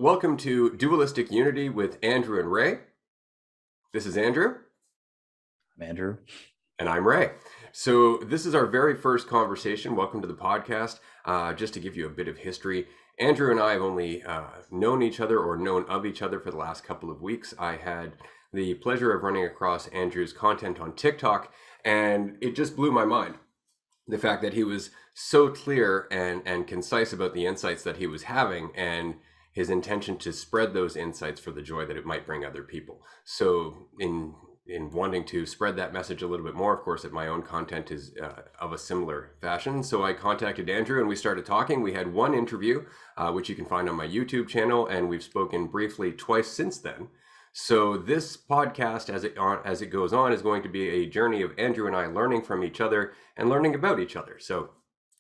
Welcome to Dualistic Unity with Andrew and Ray. This is Andrew. I'm Andrew. And I'm Ray. So this is our very first conversation. Welcome to the podcast. Just to give you a bit of history, Andrew and I have only known each other or known of each other for the last couple of weeks. I had the pleasure of running across Andrew's content on TikTok, and it just blew my mind. The fact that he was so clear and concise about the insights that he was having, and his intention to spread those insights for the joy that it might bring other people. So in wanting to spread that message a little bit more, of course, that my own content is of a similar fashion. So I contacted Andrew and we started talking. We had one interview, which you can find on my YouTube channel, and we've spoken briefly twice since then. So this podcast, as it goes on, is going to be a journey of Andrew and I learning from each other and learning about each other. So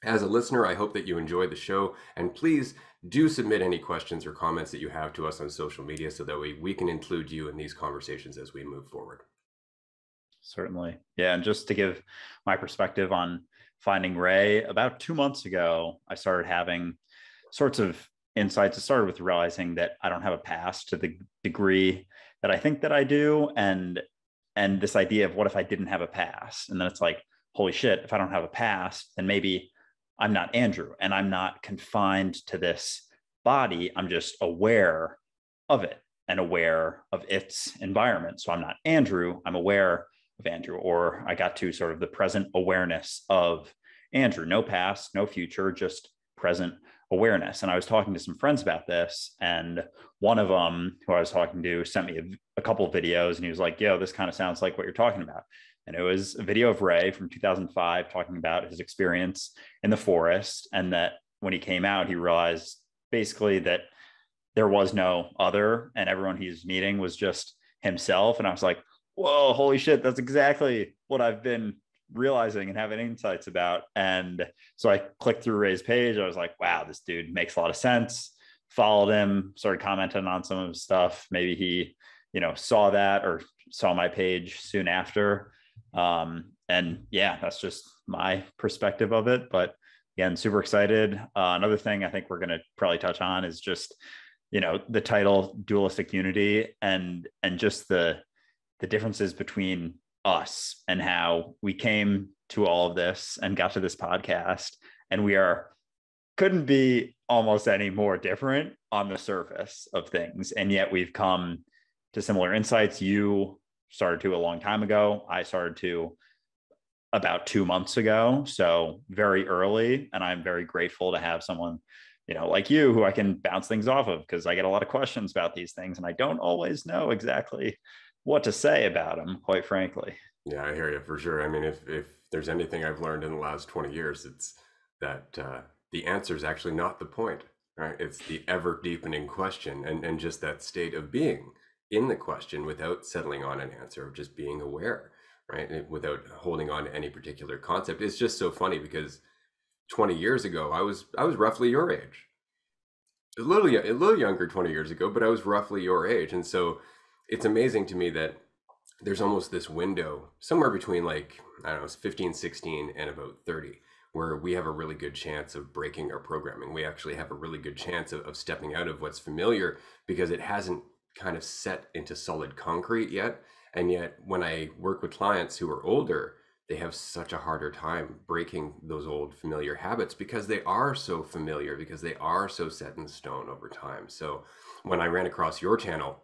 as a listener, I hope that you enjoy the show, and please do submit any questions or comments that you have to us on social media so that we can include you in these conversations as we move forward. Certainly. Yeah. And just to give my perspective on finding Ray, about 2 months ago, I started having sorts of insights. It started with realizing that I don't have a past to the degree that I think that I do. And this idea of what if I didn't have a past? And then it's like, holy shit, if I don't have a past, then maybe I'm not Andrew and I'm not confined to this body. I'm just aware of it and aware of its environment. So I'm not Andrew, I'm aware of Andrew, or I got to sort of the present awareness of Andrew, no past, no future, just present awareness. And I was talking to some friends about this, and one of them who I was talking to sent me a couple of videos, and he was like, yo, this kind of sounds like what you're talking about. And it was a video of Ray from 2005 talking about his experience in the forest, and that when he came out, he realized basically that there was no other, and everyone he's meeting was just himself. And I was like, whoa, holy shit, that's exactly what I've been realizing and having insights about. And so I clicked through Ray's page. I was like, wow, this dude makes a lot of sense. Followed him, started commenting on some of his stuff. Maybe he, saw that or saw my page soon after. And yeah, that's just my perspective of it. But again, super excited. Another thing I think we're going to probably touch on is just, the title Dualistic Unity, and just the differences between us and how we came to all of this and got to this podcast. And couldn't be almost any more different on the surface of things. And yet we've come to similar insights. You started to a long time ago. I started to about 2 months ago. So very early. And I'm very grateful to have someone, like you, who I can bounce things off of, because I get a lot of questions about these things and I don't always know exactly what to say about them, quite frankly. Yeah, I hear you for sure. I mean, if there's anything I've learned in the last 20 years, it's that the answer is actually not the point, right? It's the ever deepening question, and just that state of being in the question without settling on an answer, of just being aware, right? Without holding on to any particular concept. It's just so funny because 20 years ago, I was roughly your age. A little younger 20 years ago, but I was roughly your age. And so it's amazing to me that there's almost this window somewhere between, like, I don't know, 15, 16 and about 30, where we have a really good chance of breaking our programming. We actually have a really good chance of stepping out of what's familiar, because it hasn't kind of set into solid concrete yet. And yet when I work with clients who are older, they have such a harder time breaking those old familiar habits because they are so familiar, because they are so set in stone over time. So when I ran across your channel,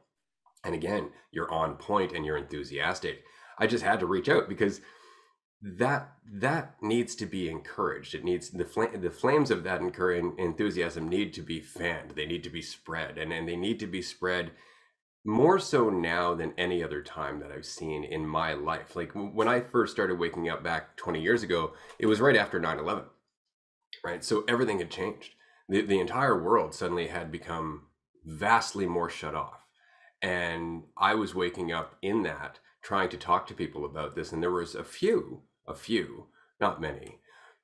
and again, you're on point and you're enthusiastic, I just had to reach out, because that needs to be encouraged. It needs the flames of that enthusiasm need to be fanned. They need to be spread, and they need to be spread more so now than any other time that I've seen in my life. Like when I first started waking up back 20 years ago, it was right after 9/11, right? So everything had changed. The entire world suddenly had become vastly more shut off. And I was waking up in that, trying to talk to people about this. And there was a few, not many,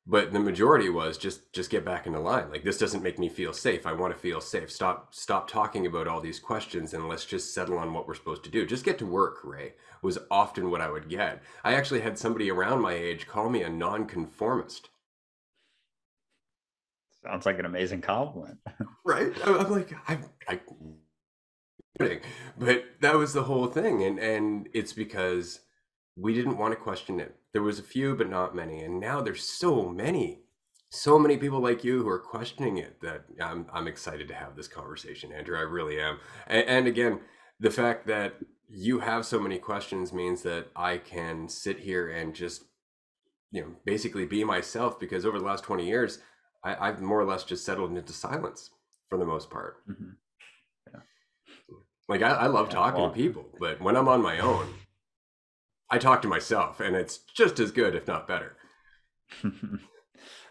but the majority was just get back in the line. Like, this doesn't make me feel safe. I want to feel safe. Stop talking about all these questions, and let's just settle on what we're supposed to do. Just get to work, Ray, was often what I would get. I actually had somebody around my age call me a nonconformist. Sounds like an amazing compliment. Right? I'm like, But that was the whole thing, and it's because we didn't want to question it. There was a few, but not many, and now there's so many people like you who are questioning it that I'm excited to have this conversation, Andrew. I really am. And again, the fact that you have so many questions means that I can sit here and just, basically be myself, because over the last 20 years, I've more or less just settled into silence for the most part. Mhm. Yeah. Like I love Yeah. talking to Well, people, but when I'm on my own, I talk to myself, and it's just as good, if not better.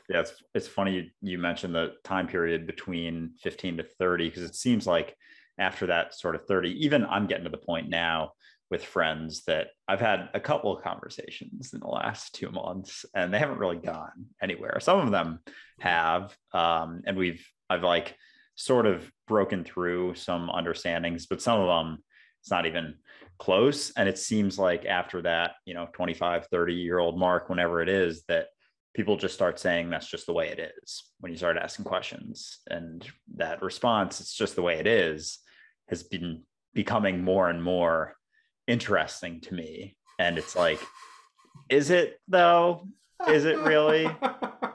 yeah, it's funny you mentioned the time period between 15 to 30, because it seems like after that sort of 30, even I'm getting to the point now with friends that I've had a couple of conversations in the last 2 months and they haven't really gone anywhere. Some of them have, and I've like sort of broken through some understandings, but some of them it's not even close. And it seems like after that, 25, 30-year-old mark, whenever it is, that people just start saying that's just the way it is when you start asking questions. And that response, it's just the way it is, has been becoming more and more interesting to me. And it's like, is it though? Is it really?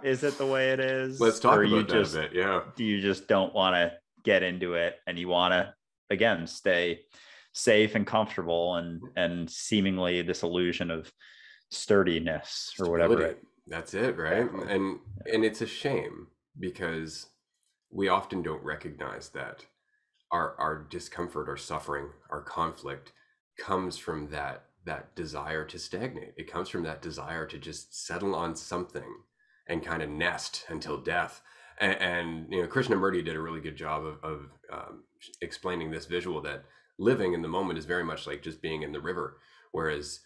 Is it the way it Let's is? Or talk about that a bit. Yeah. do you just don't want to get into it and you want to, again, stay safe and comfortable and seemingly this illusion of sturdiness or whatever Stability. it That's it, right? exactly. And it's a shame because we often don't recognize that our discomfort, our suffering, our conflict comes from that desire to stagnate. It comes from that desire to just settle on something and kind of nest until death. And Krishnamurti did a really good job of explaining this visual that living in the moment is very much like just being in the river, whereas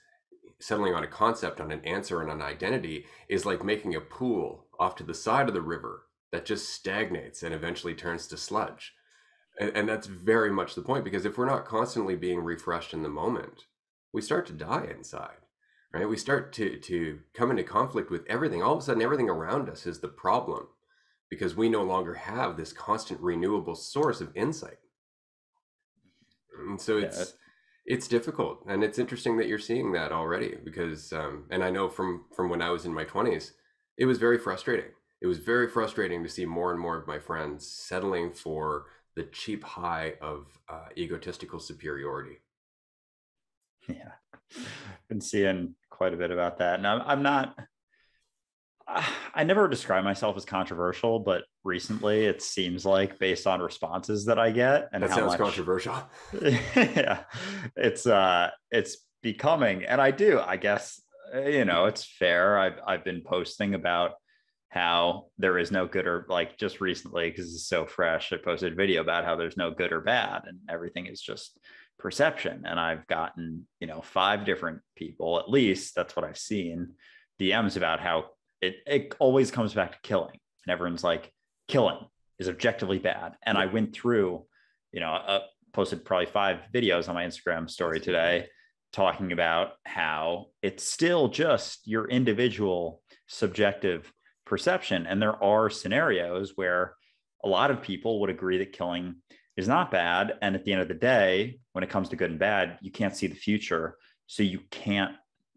settling on a concept, on an answer, and an identity is like making a pool off to the side of the river that just stagnates and eventually turns to sludge. And that's very much the point, because if we're not constantly being refreshed in the moment, we start to die inside, right? We start to come into conflict with everything. All of a sudden, everything around us is the problem because we no longer have this constant renewable source of insight. And so Yeah. it's difficult, and it's interesting that you're seeing that already, because and I know from when I was in my 20s, it was very frustrating. It was very frustrating to see more and more of my friends settling for the cheap high of egotistical superiority. Yeah. Been seeing quite a bit about that. And I'm not, I never describe myself as controversial, but recently it seems like based on responses that I get and That how sounds much controversial. yeah, it's becoming, and I guess, it's fair. I've been posting about how there is no good or like just recently, because it's so fresh, I posted a video about how there's no good or bad and everything is just perception. And I've gotten, 5 different people, at least that's what I've seen, DMs about how it always comes back to killing. And everyone's like, killing is objectively bad. And I went through, posted probably 5 videos on my Instagram story today talking about how it's still just your individual subjective perception. And there are scenarios where a lot of people would agree that killing is not bad. And at the end of the day, when it comes to good and bad, you can't see the future. So you can't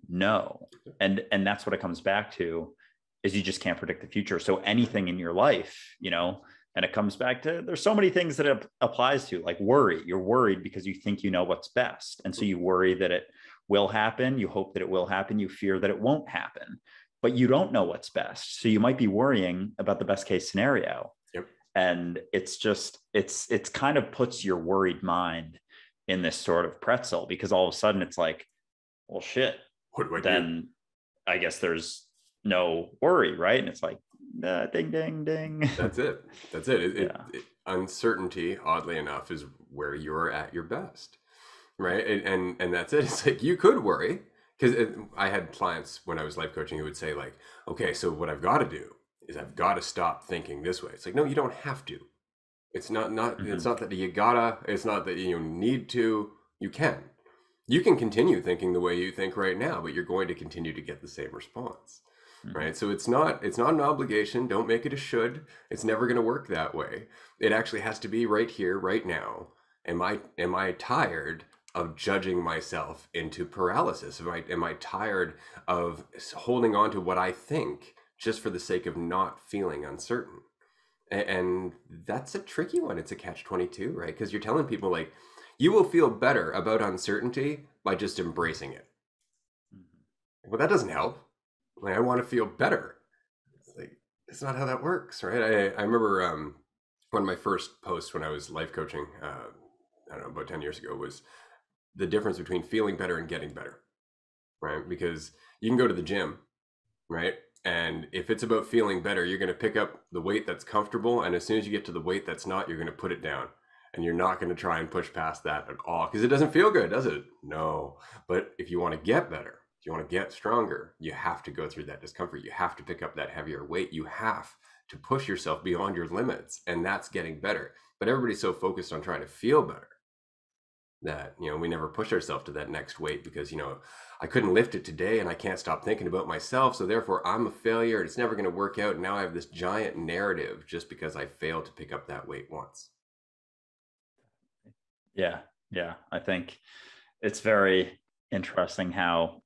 know. And that's what it comes back to, is you just can't predict the future. So anything in your life, and it comes back to, there's so many things that it applies to, like worry. You're worried because you think you know what's best. And so you worry that it will happen. You hope that it will happen. You fear that it won't happen, but you don't know what's best. So you might be worrying about the best case scenario. Yep. And it's just, it's kind of puts your worried mind in this sort of pretzel, because all of a sudden it's like, well, shit, What do I do? then I guess there's no worry, right? And it's like, ding, ding, ding. That's it. That's it. Yeah. Uncertainty, oddly enough, is where you're at your best, right? And that's it. It's like you could worry, because I had clients when I was life coaching who would say like, okay, so what I've got to do is I've got to stop thinking this way. It's like, no, you don't have to. It's not it's not that you gotta. It's not that you need to. You can. You can continue thinking the way you think right now, but you're going to continue to get the same response. Right. So it's not an obligation. Don't make it a should. It's never going to work that way. It actually has to be right here, right now. Am I tired of judging myself into paralysis? Am I tired of holding on to what I think just for the sake of not feeling uncertain? And that's a tricky one. It's a catch-22, right? Because you're telling people like you will feel better about uncertainty by just embracing it. Well, that doesn't help. Like I want to feel better. It's like it's not how that works, right? I remember one of my first posts when I was life coaching, I don't know, about 10 years ago, was the difference between feeling better and getting better, right? Because you can go to the gym, right? And if it's about feeling better, you're going to pick up the weight that's comfortable. And as soon as you get to the weight that's not, you're going to put it down. And you're not going to try and push past that at all because it doesn't feel good, does it? No. But if you want to get better, if you want to get stronger, you have to go through that discomfort. You have to pick up that heavier weight. You have to push yourself beyond your limits. And that's getting better. But everybody's so focused on trying to feel better that we never push ourselves to that next weight because I couldn't lift it today and I can't stop thinking about myself, so therefore I'm a failure and it's never going to work out, and now I have this giant narrative just because I failed to pick up that weight once. Yeah, I think it's very interesting how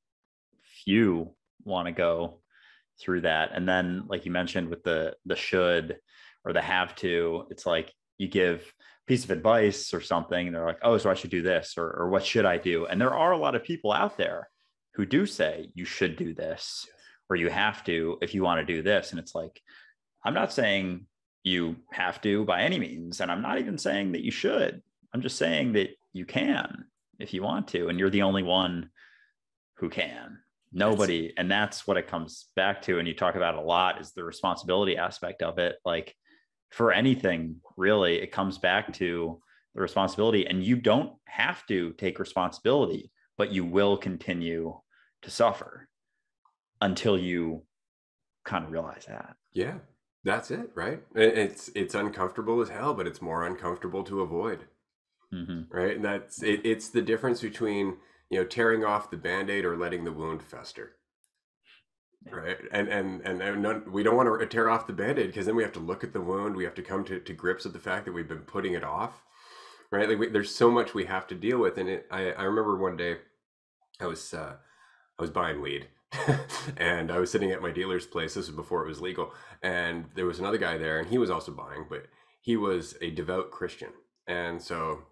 few want to go through that. And then like you mentioned with the should or the have to, it's like you give piece of advice or something and they're like, oh, so I should do this, or what should I do? And there are a lot of people out there who do say you should do this, or you have to if you want to do this. And it's like, I'm not saying you have to by any means, and I'm not even saying that you should. I'm just saying that you can if you want to, and you're the only one who can. Nobody. And that's what it comes back to. And you talk about it a lot, is the responsibility aspect of it. Like for anything, really, it comes back to the responsibility, and you don't have to take responsibility, but you will continue to suffer until you kind of realize that. Yeah, that's it, right? It's uncomfortable as hell, but it's more uncomfortable to avoid. Mm-hmm. Right? And that's it, it's the difference between, tearing off the Band-Aid or letting the wound fester. Yeah. Right. And we don't want to tear off the Band-Aid because then we have to look at the wound. We have to come to grips with the fact that we've been putting it off. Right. Like there's so much we have to deal with. And I remember one day I was buying weed and I was sitting at my dealer's place. This was before it was legal. And there was another guy there and he was also buying, but he was a devout Christian. And so,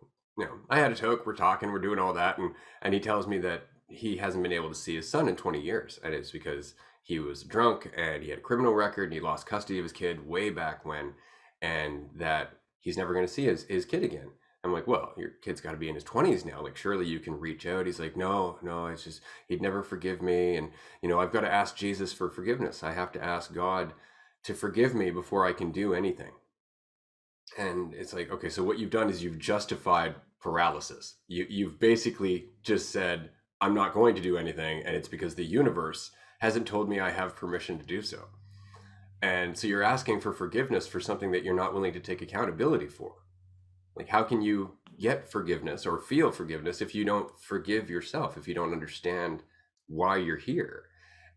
I had a toke, we're talking, we're doing all that. And he tells me that he hasn't been able to see his son in 20 years. And it's because he was drunk and he had a criminal record and he lost custody of his kid way back when, and that he's never going to see his kid again. I'm like, well, your kid's got to be in his 20s now. Like, surely you can reach out. He's like, no, it's just, he'd never forgive me. And, I've got to ask Jesus for forgiveness. I have to ask God to forgive me before I can do anything. And it's like, okay, so what you've done is you've justified paralysis. You've basically just said, I'm not going to do anything. And it's because the universe hasn't told me I have permission to do so. And so you're asking for forgiveness for something that you're not willing to take accountability for. Like, how can you get forgiveness or feel forgiveness if you don't forgive yourself, if you don't understand why you're here?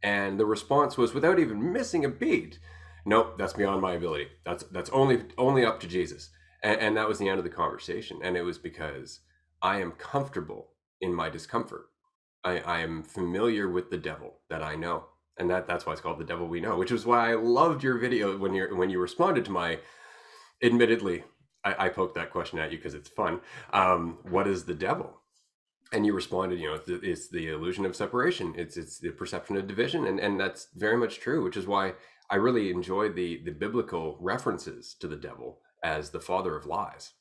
And the response was, without even missing a beat, nope, that's beyond my ability. That's only up to Jesus. And that was the end of the conversation. And it was because I am comfortable in my discomfort. I am familiar with the devil that I know. And that's why it's called The Devil We Know, which is why I loved your video when you responded to my, admittedly, I poked that question at you because it's fun. What is the devil? And you responded, it's the illusion of separation. It's the perception of division. And that's very much true, which is why I really enjoy the biblical references to the devil as the father of lies,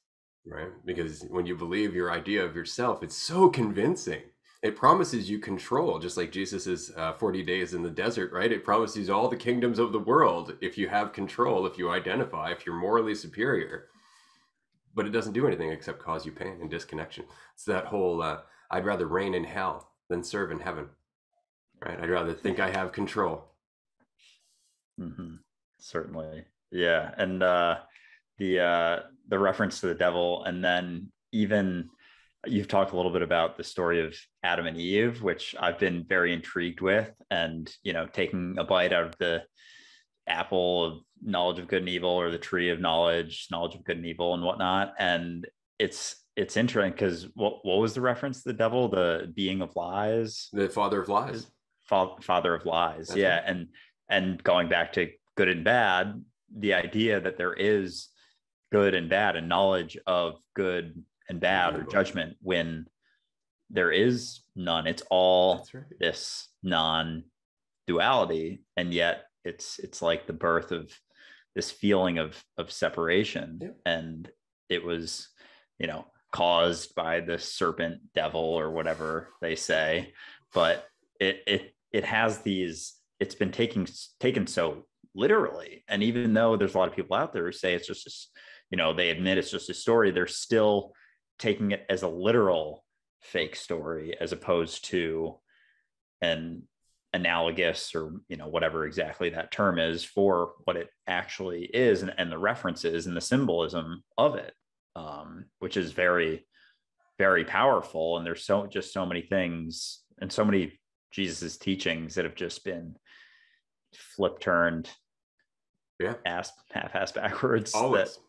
right? Because when you believe your idea of yourself, it's so convincing. It promises you control, just like Jesus's 40 days in the desert, right? It promises all the kingdoms of the world if you have control, if you identify, if you're morally superior. But it doesn't do anything except cause you pain and disconnection. It's that whole, I'd rather reign in hell than serve in heaven, right? I'd rather think I have control. Mm-hmm. Certainly. Yeah. And the reference to the devil, and then even you've talked a little bit about the story of Adam and Eve, which I've been very intrigued with, and taking a bite out of the apple of knowledge of good and evil, or the tree of knowledge of good and evil and whatnot. And it's it's interesting because what was the reference to the devil? The being of lies, The father of lies. is father of lies. That's right. Yeah. And going back to good and bad, the idea that there is good and bad and knowledge of good and And bad or evil. judgment when there is none. It's all That's right. this non-duality, and yet it's like the birth of this feeling of separation. Yeah. And it was, caused by the serpent devil or whatever they say. But it has these, it's been taken so literally. And even though there's a lot of people out there who say it's just this, they admit it's just a story, they're still taking it as a literal fake story as opposed to an analogous, or whatever exactly that term is for what it actually is, and the references and the symbolism of it, which is very, very powerful. And there's so many things and so many Jesus's teachings that have just been flip turned, Yeah. half-ass backwards, that Always.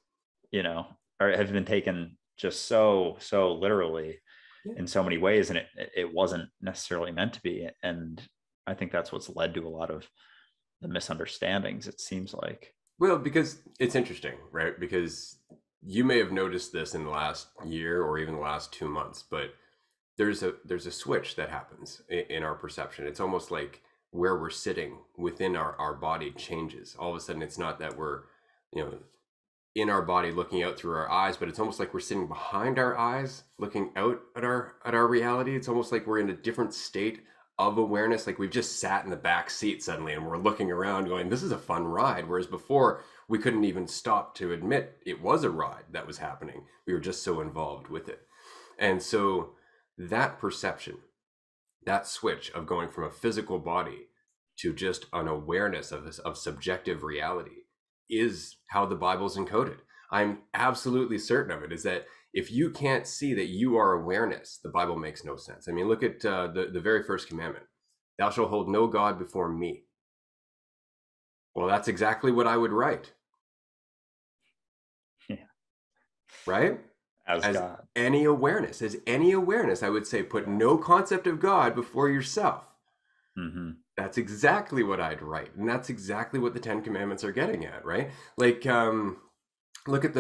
or have been taken just so literally Yeah. in so many ways, and it wasn't necessarily meant to be. And I think that's what's led to a lot of the misunderstandings, it seems like. Well, because it's interesting, right? Because you may have noticed this in the last year or even the last 2 months, but there's a switch that happens in our perception. It's almost like where we're sitting within our body changes. All of a sudden, it's not that we're, in our body looking out through our eyes, but it's almost like we're sitting behind our eyes looking out at our reality. It's almost like we're in a different state of awareness, like we've just sat in the back seat suddenly and we're looking around going, this is a fun ride. Whereas before, we couldn't even stop to admit it was a ride that was happening. We were just so involved with it. And so that perception, that switch of going from a physical body to just an awareness of subjective reality is how the Bible's encoded. I'm absolutely certain of it, is that if you can't see that you are awareness, the Bible makes no sense. I mean, look at the very first commandment. Thou shalt hold no God before me. Well, that's exactly what I would write. Yeah. Right? As As God. any awareness, I would say put no concept of God before yourself. Mm-hmm. That's exactly what I'd write. And that's exactly what the 10 Commandments are getting at, right? Like, look at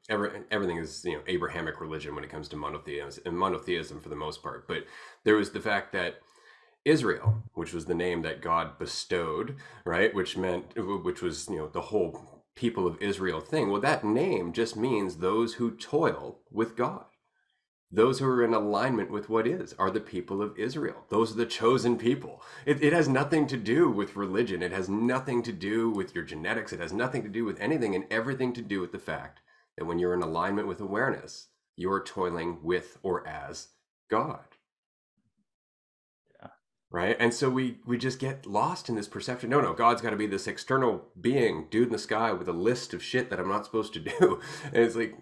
everything is, Abrahamic religion when it comes to monotheism for the most part. But there was the fact that Israel, which was the name that God bestowed, right? Which was, the whole people of Israel thing. Well, that name just means those who toil with God. Those who are in alignment with what are the people of Israel. Those are the chosen people. It has nothing to do with religion. It has nothing to do with your genetics. It has nothing to do with anything, and everything to do with the fact that when you're in alignment with awareness, you're toiling with or as God. Yeah. Right? And so we just get lost in this perception. No, God's got to be this external being, dude in the sky with a list of shit that I'm not supposed to do. And it's like,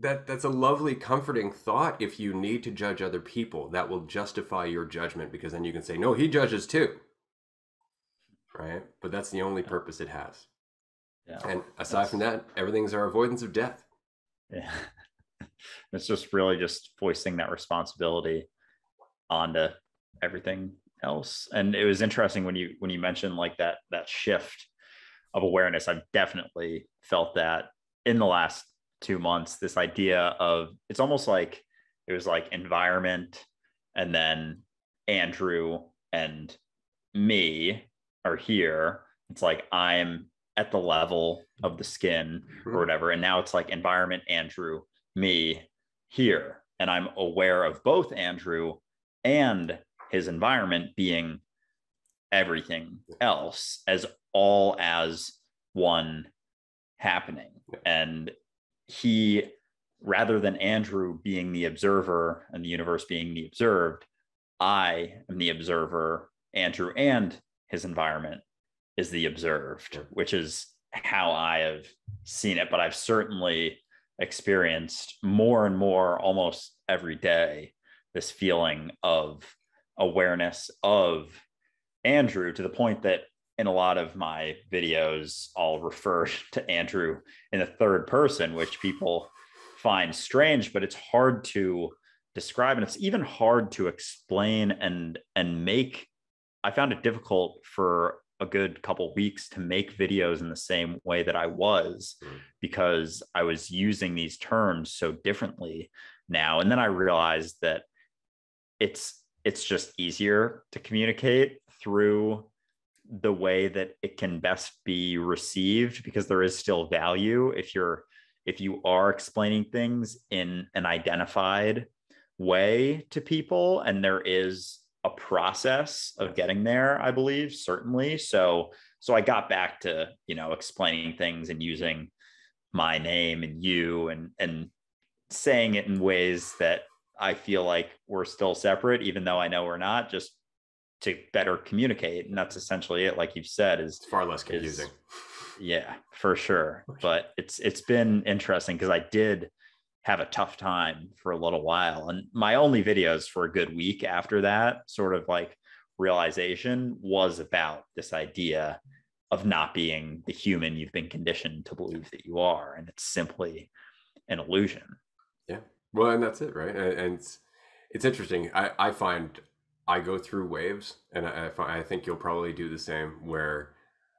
that's a lovely, comforting thought. If you need to judge other people, that will justify your judgment, because then you can say, no, he judges too. Right? But that's the only purpose it has. Yeah. And aside from that, everything's our avoidance of death. Yeah. It's just really just foisting that responsibility onto everything else. And it was interesting when you mentioned like that shift of awareness. I've definitely felt that in the last 2 months, this idea of, it's almost like it was like environment, and then Andrew and me are here. It's like I'm at the level of the skin or whatever. And now it's like environment, Andrew, me here. And I'm aware of both Andrew and his environment being everything else, as all as one happening. And he, rather than Andrew being the observer and the universe being the observed, I am the observer. Andrew and his environment is the observed, which is how I have seen it. But I've certainly experienced more and more, almost every day, this feeling of awareness of Andrew, to the point that in a lot of my videos, I'll refer to Andrew in the third person, which people find strange, but it's hard to describe, and it's even hard to explain and make. I found it difficult for a good couple weeks to make videos in the same way that I was, because I was using these terms so differently now. And then I realized that it's just easier to communicate through the way that it can best be received, because there is still value if you are explaining things in an identified way to people, and there is a process of getting there, I believe, certainly. So I got back to, explaining things and using my name and you, and saying it in ways that I feel like we're still separate, even though I know we're not, just to better communicate. And that's essentially it. Like you've said, it's far less confusing. Yeah, for sure. But it's been interesting, because I did have a tough time for a little while. And my only videos for a good week after that sort of like realization was about this idea of not being the human you've been conditioned to believe that you are. And it's simply an illusion. Yeah. Well, and that's it, right? And it's interesting. I find I go through waves, and I think you'll probably do the same, where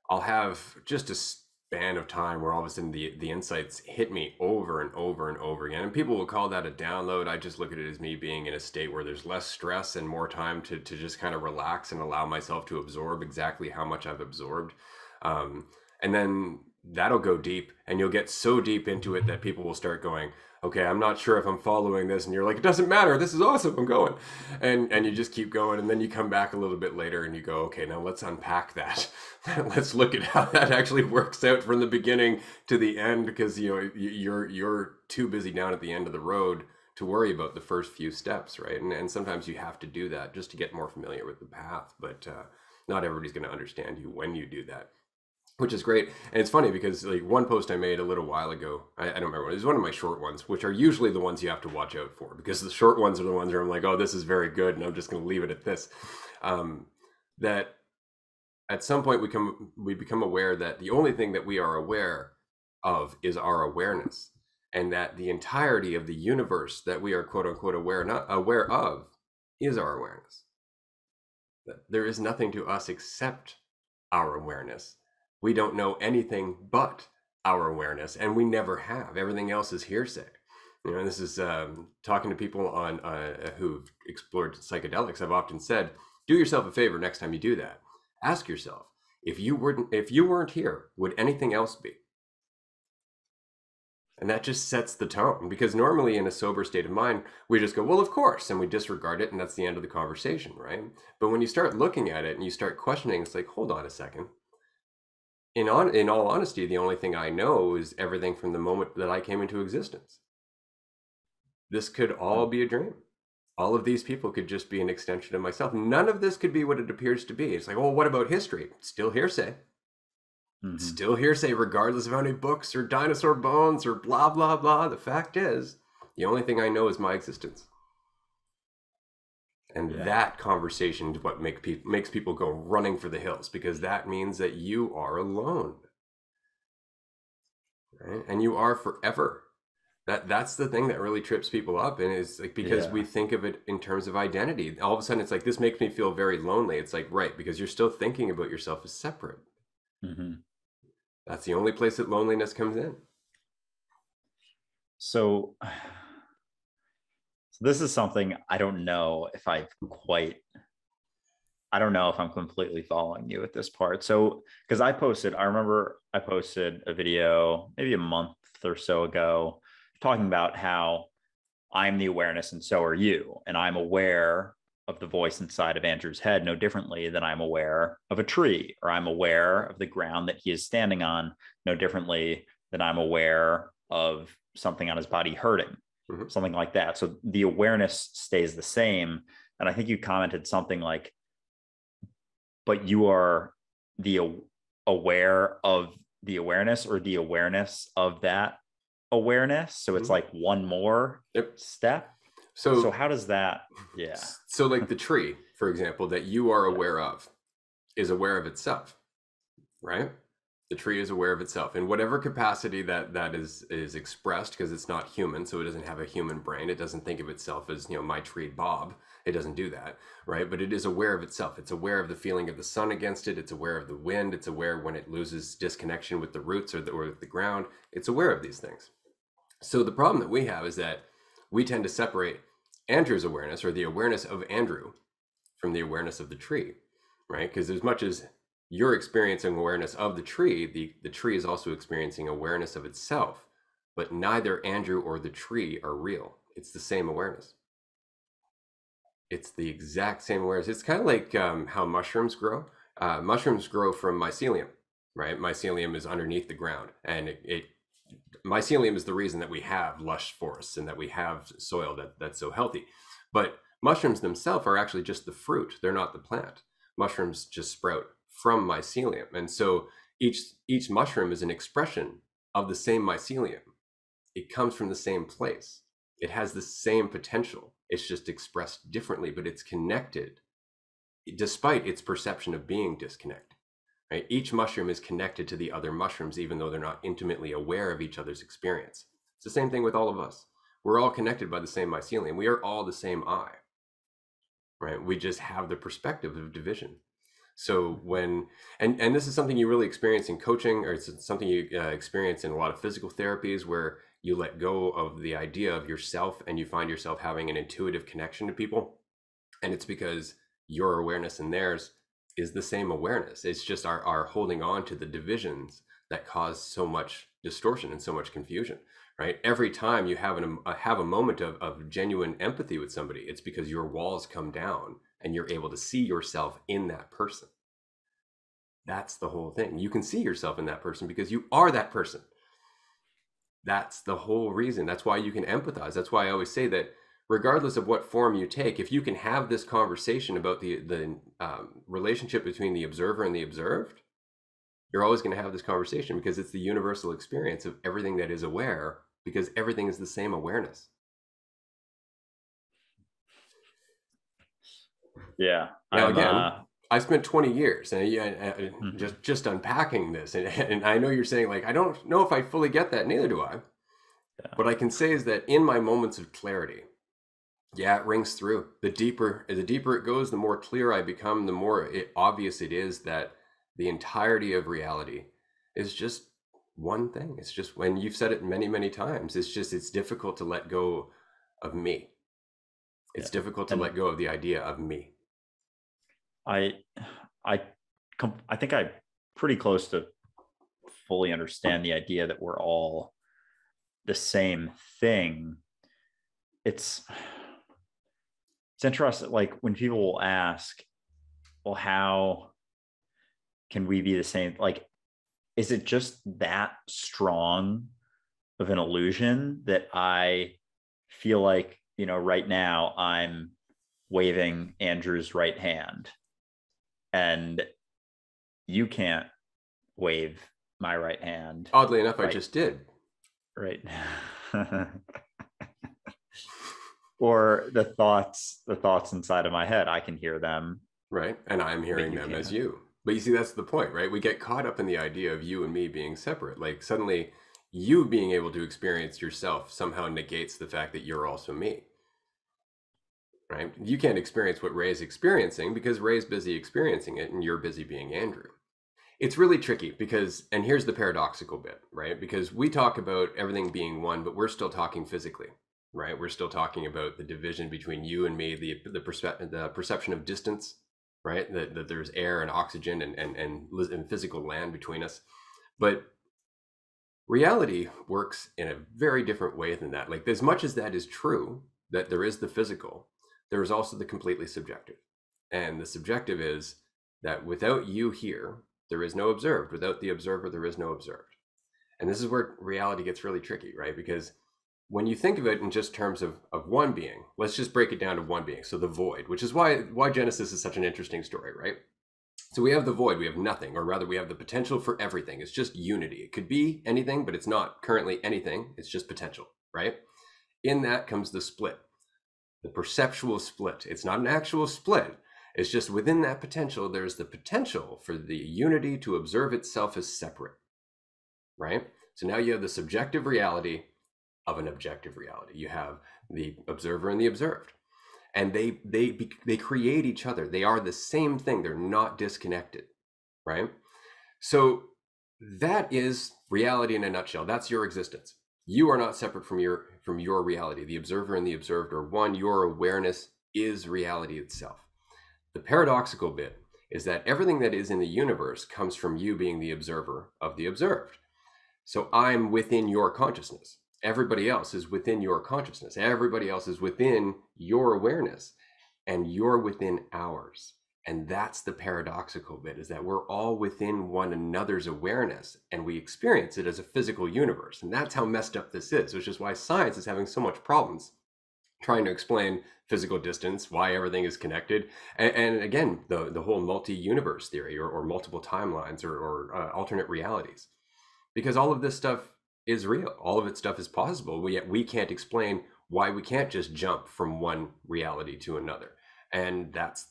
I'll have just a span of time where all of a sudden the insights hit me over and over and over again. And people will call that a download. I just look at it as me being in a state where there's less stress and more time to just kind of relax and allow myself to absorb exactly how much I've absorbed. And then that'll go deep, and you'll get so deep into it that people will start going, okay, I'm not sure if I'm following this. And you're like, it doesn't matter. This is awesome. I'm going. And you just keep going. And then you come back a little bit later and you go, okay, now let's unpack that. Let's look at how that actually works out from the beginning to the end, because you're too busy down at the end of the road to worry about the first few steps, right? And sometimes you have to do that just to get more familiar with the path. But not everybody's going to understand you when you do that, which is great. And it's funny because like one post I made a little while ago, I don't remember, it was one of my short ones, which are usually the ones you have to watch out for, because the short ones are the ones where I'm like, oh, this is very good, and I'm just going to leave it at this. That at some point we become aware that the only thing that we are aware of is our awareness, and that the entirety of the universe that we are quote unquote aware of is our awareness. That there is nothing to us except our awareness. We don't know anything but our awareness, and we never have. Everything else is hearsay. This is talking to people on who've explored psychedelics. I've often said, do yourself a favor next time you do that. Ask yourself, if you weren't here, would anything else be? And that just sets the tone, because normally in a sober state of mind, we just go, well, of course, and we disregard it, and that's the end of the conversation, right? But when you start looking at it and you start questioning, it's like, hold on a second. In all honesty, the only thing I know is everything from the moment that I came into existence. This could all be a dream. All of these people could just be an extension of myself. None of this could be what it appears to be. It's like, well, what about history? It's still hearsay. Mm-hmm. It's still hearsay, regardless of how many books or dinosaur bones or blah, blah, blah. The fact is, the only thing I know is my existence. And that conversation is what makes people go running for the hills, because that means that you are alone, right? And you are forever. That's the thing that really trips people up, and it's like, because we think of it in terms of identity. All of a sudden, it's like, this makes me feel very lonely. It's like, right, because you're still thinking about yourself as separate. Mm-hmm. That's the only place that loneliness comes in. So this is something I don't know if I'm completely following you at this part. So, because I remember I posted a video maybe a month or so ago talking about how I'm the awareness and so are you. And I'm aware of the voice inside of Andrew's head no differently than I'm aware of a tree, or I'm aware of the ground that he is standing on no differently than I'm aware of something on his body hurting. Mm-hmm. Something like that. So the awareness stays the same. And I think you commented something like, but you are the aware of the awareness, or the awareness of that awareness. So it's like one more step. So how does that? Yeah. So like the tree, for example, that you are aware of is aware of itself, right? The tree is aware of itself in whatever capacity that is expressed, because it's not human, so it doesn't have a human brain. It doesn't think of itself as, my tree Bob. It doesn't do that, right? But it is aware of itself. It's aware of the feeling of the sun against it. It's aware of the wind. It's aware when it loses disconnection with the roots or the ground. It's aware of these things. So the problem that we have is that we tend to separate Andrew's awareness, or the awareness of Andrew, from the awareness of the tree, right? Because as much as you're experiencing awareness of the tree is also experiencing awareness of itself, but neither Andrew or the tree are real. It's the same awareness. It's the exact same awareness. It's kind of like how mushrooms grow. Mushrooms grow from mycelium, right? Mycelium is underneath the ground, and mycelium is the reason that we have lush forests and that we have soil that's so healthy. But mushrooms themselves are actually just the fruit. They're not the plant. Mushrooms just sprout from mycelium. And so each mushroom is an expression of the same mycelium. It comes from the same place. It has the same potential. It's just expressed differently, but it's connected despite its perception of being disconnected. Right? Each mushroom is connected to the other mushrooms, even though they're not intimately aware of each other's experience. It's the same thing with all of us. We're all connected by the same mycelium. We are all the same I, right? We just have the perspective of division. So when, and this is something you really experience in coaching, or it's something you experience in a lot of physical therapies, where you let go of the idea of yourself and you find yourself having an intuitive connection to people. And it's because your awareness and theirs is the same awareness. It's just our holding on to the divisions that cause so much distortion and so much confusion, right? Every time you have a moment of genuine empathy with somebody, it's because your walls come down and you're able to see yourself in that person. That's the whole thing. You can see yourself in that person because you are that person. That's the whole reason. That's why you can empathize. That's why I always say that regardless of what form you take, if you can have this conversation about the relationship between the observer and the observed, you're always going to have this conversation, because it's the universal experience of everything that is aware, because everything is the same awareness. Yeah. Now, again, I spent 20 years and just unpacking this. And I know you're saying, like, I don't know if I fully get that. Neither do I. Yeah. What I can say is that in my moments of clarity, yeah, it rings through. The deeper it goes, the more clear I become, the more obvious it is that the entirety of reality is just one thing. It's just, when you've said it many, many times, it's difficult to let go of me. It's difficult to let go of the idea of me. I think I'm pretty close to fully understand the idea that we're all the same thing. It's interesting, like when people will ask, well, how can we be the same? Like, is it just that strong of an illusion that I feel like, right now I'm waving Andrew's right hand and you can't wave my right hand? Oddly enough, right? I just did. Right. Or the thoughts inside of my head, I can hear them. Right. And I'm hearing them as you. But you see, that's the point, right? We get caught up in the idea of you and me being separate. Like, suddenly you being able to experience yourself somehow negates the fact that you're also me. Right? You can't experience what Ray's experiencing because Ray's busy experiencing it and you're busy being Andrew. It's really tricky because, and here's the paradoxical bit, right? Because we talk about everything being one, but we're still talking physically, right? We're still talking about the division between you and me, the perception of distance, right? That there's air and oxygen and physical land between us. But reality works in a very different way than that. Like, as much as that is true, that there is the physical, there is also the completely subjective. And the subjective is that without you here, there is no observed. Without the observer, there is no observed. And this is where reality gets really tricky, right? Because when you think of it in just terms of one being, let's just break it down to one being. So the void, which is why Genesis is such an interesting story, right? So we have the void, we have nothing, or rather we have the potential for everything. It's just unity. It could be anything, but it's not currently anything. It's just potential, right? In that comes the split, the perceptual split. It's not an actual split. It's just within that potential, there's the potential for the unity to observe itself as separate. right? So now you have the subjective reality of an objective reality. You have the observer and the observed, and they create each other. They are the same thing. They're not disconnected, right? So that is reality in a nutshell. That's your existence. You are not separate from your reality. The observer and the observed are one. Your awareness is reality itself. The paradoxical bit is that everything that is in the universe comes from you being the observer of the observed. So I'm within your consciousness. Everybody else is within your consciousness. Everybody else is within your awareness, and you're within ours. And that's the paradoxical bit, is that we're all within one another's awareness, and we experience it as a physical universe. And that's how messed up this is, which is why science is having so much problems trying to explain physical distance, why everything is connected. And again, the whole multi-universe theory, or multiple timelines, or alternate realities, because all of this stuff is real. All of its stuff is possible. Yet we can't explain why we can't just jump from one reality to another. And that's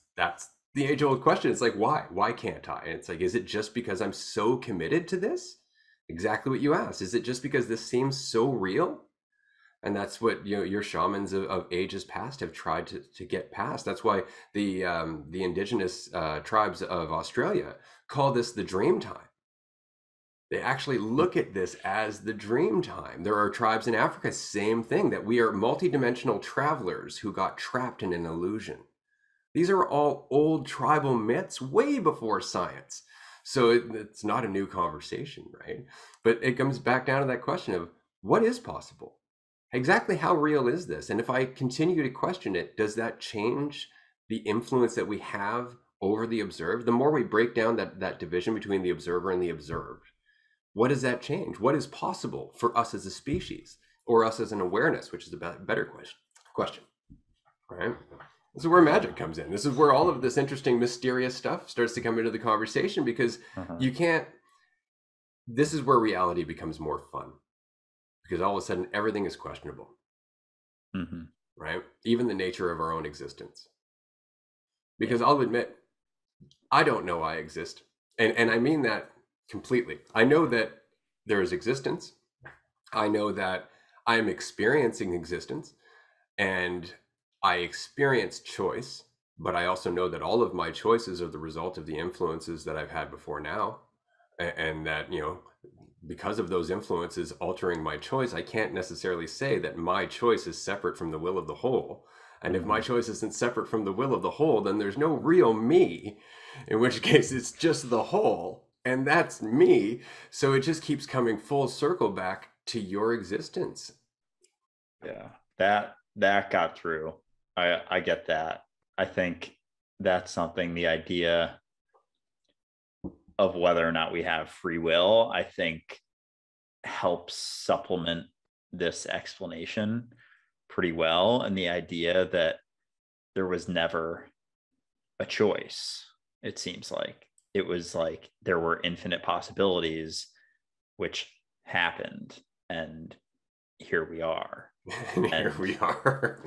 the age old question. It's like, why? Why can't I? And it's like, is it just because I'm so committed to this? Exactly what you asked. Is it just because this seems so real? And that's what, your shamans of ages past have tried to get past. That's why the indigenous tribes of Australia call this the dream time. They actually look at this as the dream time. There are tribes in Africa, same thing, that we are multidimensional travelers who got trapped in an illusion. These are all old tribal myths way before science. So it's not a new conversation, right? But it comes back down to that question of what is possible? Exactly how real is this? And if I continue to question it, does that change the influence that we have over the observed? The more we break down that division between the observer and the observed, what does that change? What is possible for us as a species, or us as an awareness, which is a better question, right? This is where magic comes in. This is where all of this interesting, mysterious stuff starts to come into the conversation, because Uh-huh. you can't, this is where reality becomes more fun, because all of a sudden everything is questionable, Mm-hmm. right? Even the nature of our own existence. Yeah. Because I'll admit, I don't know I exist. And I mean that completely. I know that there is existence. I know that I'm experiencing existence, and I experience choice, but I also know that all of my choices are the result of the influences that I've had before now. And that, because of those influences altering my choice, I can't necessarily say that my choice is separate from the will of the whole. And if my Mm-hmm. choice isn't separate from the will of the whole, then there's no real me, in which case it's just the whole, and that's me. So it just keeps coming full circle back to your existence. Yeah. That got through. I get that. I think that's something, the idea of whether or not we have free will, I think helps supplement this explanation pretty well. And the idea that there was never a choice, it seems like. It was like there were infinite possibilities, which happened. And here we are. And here And we are.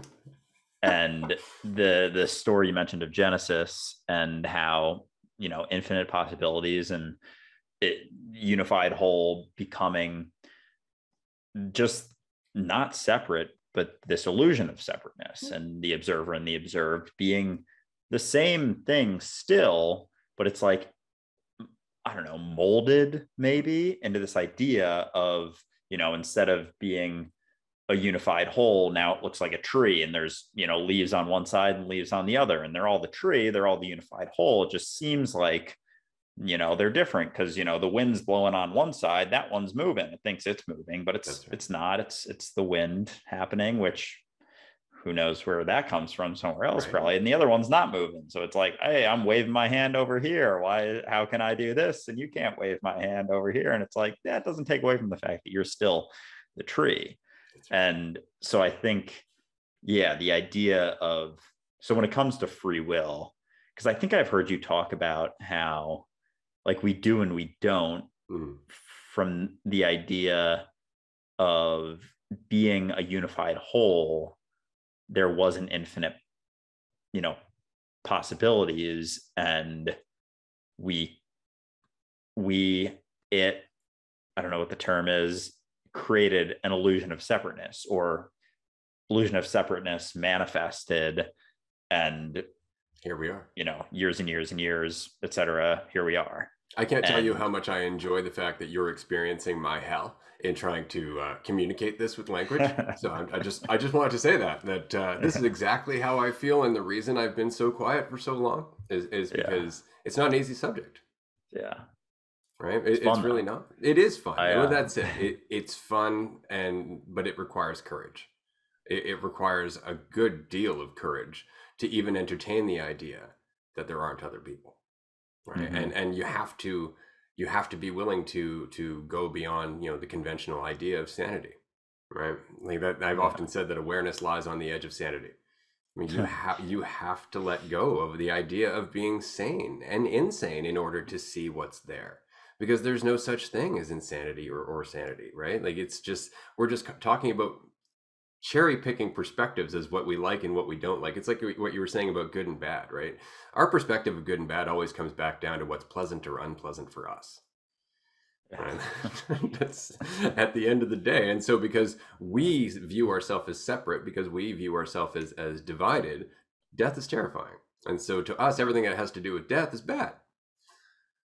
and the story you mentioned of Genesis, and how, infinite possibilities, and it unified whole becoming just not separate, but this illusion of separateness, and the observer and the observed being the same thing still, but it's like, I don't know, molded maybe into this idea of, instead of being a unified whole, now it looks like a tree, and there's, leaves on one side and leaves on the other, and they're all the tree, they're all the unified whole. It just seems like, they're different because, the wind's blowing on one side, that one's moving, it thinks it's moving, but That's right. it's not. It's the wind happening, which who knows where that comes from, somewhere else Right. probably, and the other one's not moving. So it's like, hey, I'm waving my hand over here, why, how can I do this and you can't wave my hand over here? And it's like, that doesn't take away from the fact that you're still the tree. That's right. And so I think, yeah, the idea of, so when it comes to free will, because I think I've heard you talk about how, like, we do and we don't, Mm. from the idea of being a unified whole, there was an infinite, you know, possibilities, and we it I don't know what the term is, created an illusion of separateness, or illusion of separateness manifested, and Here we are. years and years and years, etc. Here we are. I can't tell you how And much I enjoy the fact that you're experiencing my hell in trying to communicate this with language. So I just wanted to say that this is exactly how I feel, and the reason I've been so quiet for so long is yeah, because it's not an easy subject, yeah, right? it's It's fun really though. not. It is fun. I Well, that's it. It's fun, but it requires courage. It requires a good deal of courage to even entertain the idea that there aren't other people, right? mhm, And you have to be willing to go beyond the conventional idea of sanity, right? Like that, I've yeah. often said that awareness lies on the edge of sanity. I mean, you have to let go of the idea of being sane and insane in order to see what's there, because there's no such thing as insanity or sanity, right? Like it's just, we're just talking about cherry picking perspectives as what we like and what we don't like. It's like what you were saying about good and bad, right? Our perspective of good and bad always comes back down to what's pleasant or unpleasant for us. Right? That's at the end of the day. And so because we view ourselves as separate, because we view ourselves as divided, death is terrifying. And so to us, everything that has to do with death is bad,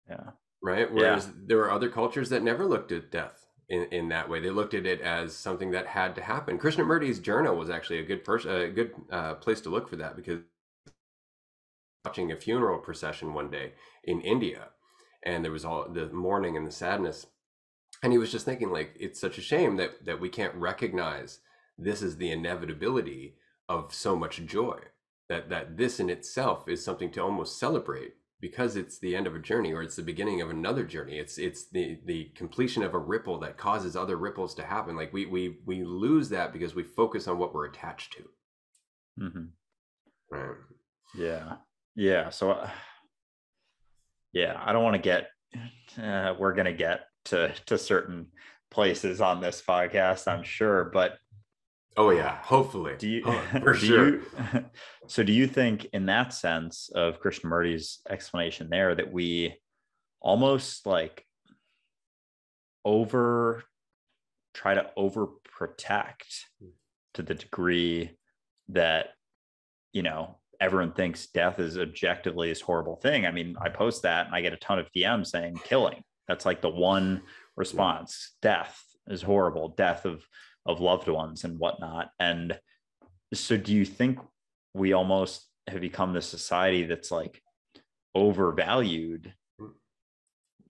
Yeah, right? yeah, Whereas there are other cultures that never looked at death in that way. They looked at it as something that had to happen. Krishnamurti's journal was actually a good place to look for that, because watching a funeral procession one day in India, and there was all the mourning and the sadness, and he was just thinking, like, it's such a shame that we can't recognize this is the inevitability of so much joy, that this in itself is something to almost celebrate, because it's the end of a journey, or it's the beginning of another journey. It's the completion of a ripple that causes other ripples to happen. Like we lose that because we focus on what we're attached to, mhm, right? yeah, yeah. So yeah, I don't want to get. We're gonna get to certain places on this podcast, I'm sure, but Oh yeah, hopefully. do you Oh, for do sure. you so do you think, in that sense of Krishnamurti's explanation there, that we almost like over try to overprotect to the degree that everyone thinks death is objectively this horrible thing? I mean, I post that and I get a ton of DMs saying killing. That's like the one Yeah. response. Death is horrible. Death of loved ones and whatnot. And so, do you think we almost have become this society that's like overvalued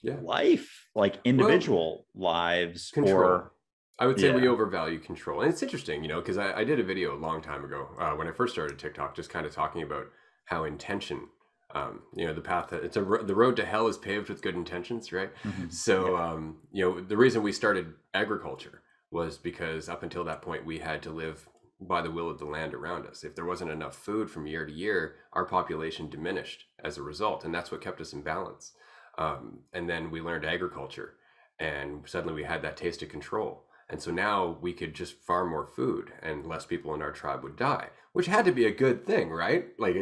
Yeah. life, like Well, individual lives, control. or I would say we yeah, overvalue control. And it's interesting, because I did a video a long time ago, when I first started TikTok, just kind of talking about how intention, the path, the road to hell is paved with good intentions, right? mhm, So, yeah, the reason we started agriculture was because up until that point, we had to live by the will of the land around us. If there wasn't enough food from year to year, our population diminished as a result. And that's what kept us in balance. And then we learned agriculture, and suddenly we had that taste of control. And so now we could just farm more food, and less people in our tribe would die, which had to be a good thing, right? Like,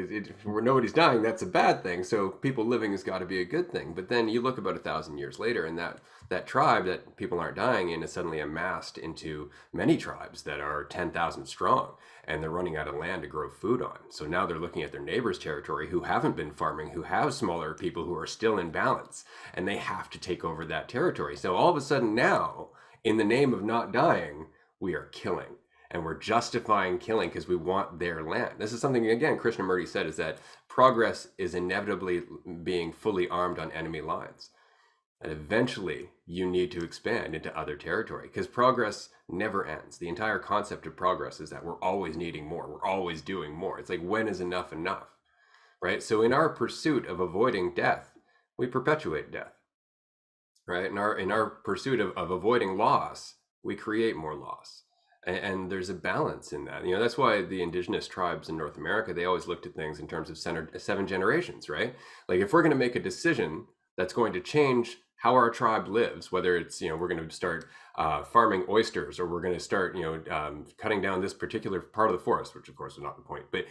where nobody's dying, that's a bad thing. So people living has got to be a good thing. But then you look about 1,000 years later, and that tribe that people aren't dying in is suddenly amassed into many tribes that are 10,000 strong, and they're running out of land to grow food on. So now they're looking at their neighbors' territory who haven't been farming, who have smaller people who are still in balance, and they have to take over that territory. So all of a sudden now, in the name of not dying, we are killing. And we're justifying killing because we want their land. This is something, again, Krishnamurti said, is that progress is inevitably being fully armed on enemy lines. And eventually you need to expand into other territory, because progress never ends. The entire concept of progress is that we're always needing more. We're always doing more. It's like, when is enough enough? Right? So in our pursuit of avoiding death, we perpetuate death. Right? In our pursuit of avoiding loss, we create more loss. And there's a balance in that. That's why the indigenous tribes in North America, they always looked at things in terms of seven generations, right? Like, if we're going to make a decision that's going to change how our tribe lives, whether it's, we're going to start farming oysters, or we're going to start, cutting down this particular part of the forest, which of course is not the point, but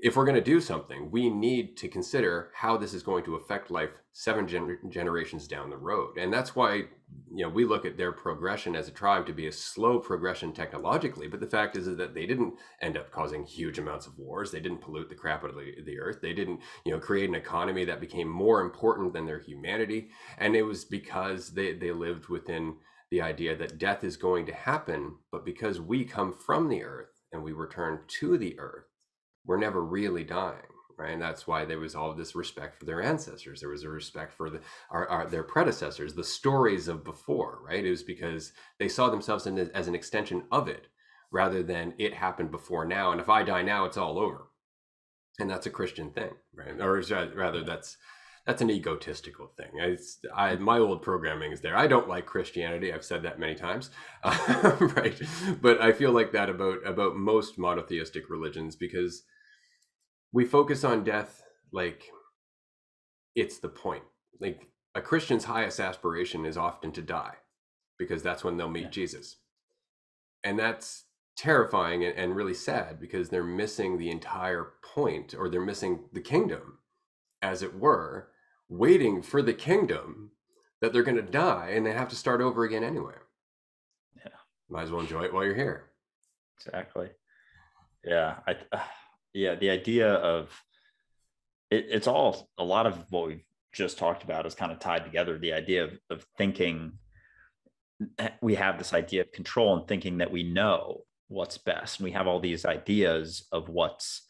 if we're going to do something, we need to consider how this is going to affect life generations down the road. And that's why, we look at their progression as a tribe to be a slow progression technologically. But the fact is that they didn't end up causing huge amounts of wars. They didn't pollute the crap out of the earth. They didn't, create an economy that became more important than their humanity. And it was because they lived within the idea that death is going to happen. But because we come from the earth and we return to the earth, we're never really dying, right? And that's why there was all this respect for their ancestors. There was a respect for their predecessors, the stories of before, right? It was because they saw themselves as an extension of it, rather than it happened before now. And if I die now, it's all over. And that's a Christian thing, right? Or rather, that's an egotistical thing. My old programming is there. I don't like Christianity. I've said that many times, right? But I feel like that about most monotheistic religions, because we focus on death like it's the point. Like, a Christian's highest aspiration is often to die, because that's when they'll meet Jesus. And that's terrifying and really sad, because they're missing the entire point, or they're missing the kingdom, as it were, waiting for the kingdom that they're going to die and they have to start over again anyway. Yeah. Might as well enjoy it while you're here. Exactly. Yeah. The idea of it's all, a lot of what we've just talked about is kind of tied together. The idea of thinking, we have this idea of control and thinking that we know what's best. And we have all these ideas of what's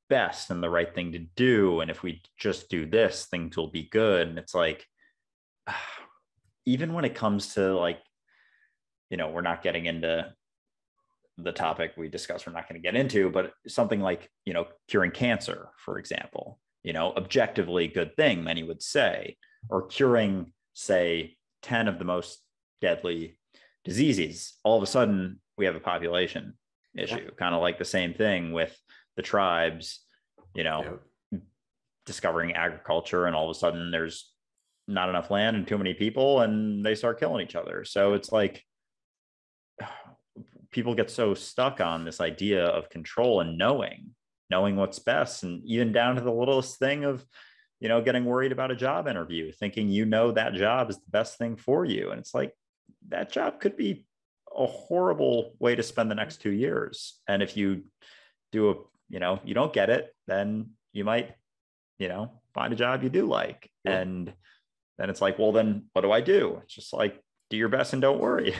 best and the right thing to do. And if we just do this, things will be good. And it's like, even when it comes to, like, we're not getting into the topic we discussed, we're not going to get into, but something like, curing cancer, for example, objectively good thing, many would say, or curing, say, 10 of the most deadly diseases. All of a sudden we have a population issue, kind of like the same thing with the tribes, discovering agriculture, and all of a sudden there's not enough land and too many people, and they start killing each other. So it's like, people get so stuck on this idea of control and knowing what's best, and even down to the littlest thing of, getting worried about a job interview, thinking that job is the best thing for you. And it's like, that job could be a horrible way to spend the next 2 years. And if you do you don't get it, then you might, find a job you do like. Yeah. And then it's like, well, then what do I do? It's just like, do your best and don't worry.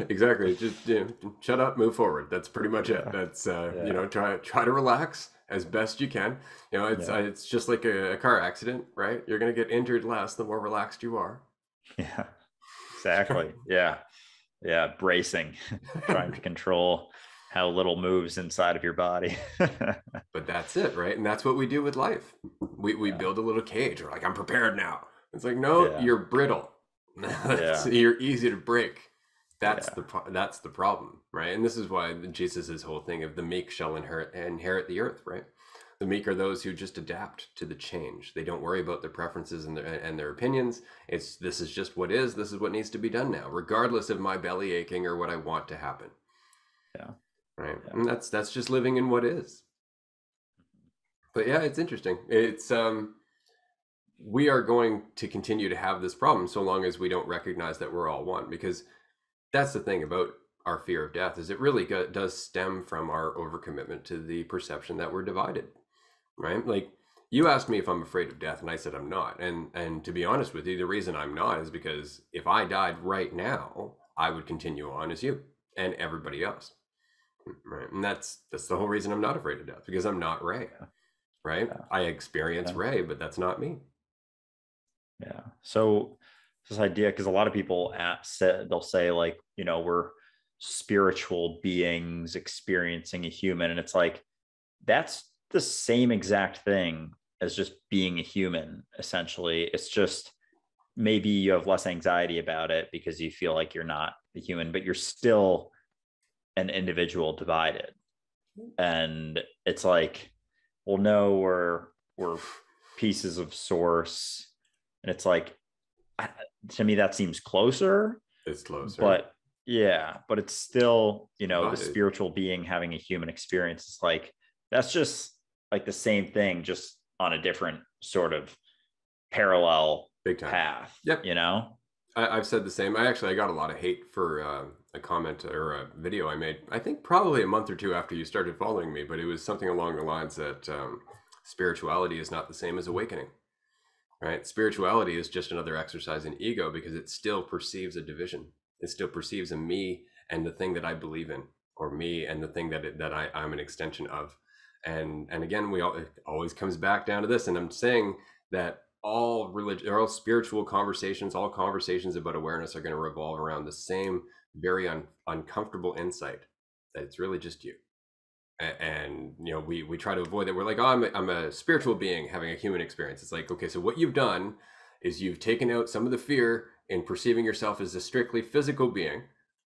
Exactly. Just shut up, move forward. That's pretty much it. That's try to relax as best you can. It's just like a car accident, right? You're going to get injured less the more relaxed you are. Yeah, exactly. Yeah, bracing, trying to control how little moves inside of your body. But that's it, right? And that's what we do with life. We build a little cage. We're like, I'm prepared now. It's like, no, you're brittle. You're easy to break. That's the problem, right? And this is why Jesus's whole thing of the meek shall inherit the earth, right? The meek are those who just adapt to the change. They don't worry about their preferences and their opinions. This is just what is. This is what needs to be done now, regardless of my belly aching or what I want to happen. Yeah. Right. Yeah. And that's just living in what is. But yeah, it's interesting. It's we are going to continue to have this problem so long as we don't recognize that we're all one, because that's the thing about our fear of death, is it really does stem from our overcommitment to the perception that we're divided, right? Like, you asked me if I'm afraid of death, and I said I'm not. And to be honest with you, the reason I'm not is because if I died right now, I would continue on as you and everybody else, right? And that's the whole reason I'm not afraid of death, because I'm not Ray, right? Yeah. I experience Ray, but that's not me. Yeah. So this idea, because a lot of people they'll say, like, we're spiritual beings experiencing a human, and it's like, that's the same exact thing as just being a human. Essentially, it's just maybe you have less anxiety about it because you feel like you're not a human, but you're still an individual divided. And it's like, well, no, we're pieces of source. And it's like, to me, that seems closer. It's closer. But it's still, the spiritual being having a human experience. It's like, that's just like the same thing, just on a different sort of parallel Big time. path, Yep. you know? I've said the same. I got a lot of hate for a comment or a video I made, I think probably a month or two after you started following me, but it was something along the lines that spirituality is not the same as awakening, right? Spirituality is just another exercise in ego because it still perceives a division. It still perceives a me and the thing that I believe in, or me and the thing I'm an extension of. And again, it always comes back down to this. And I'm saying that all religion, all spiritual conversations, all conversations about awareness are going to revolve around the same very uncomfortable insight that it's really just you. And we try to avoid that. We're like, oh, I'm a spiritual being having a human experience. It's like, okay, so what you've done is you've taken out some of the fear in perceiving yourself as a strictly physical being,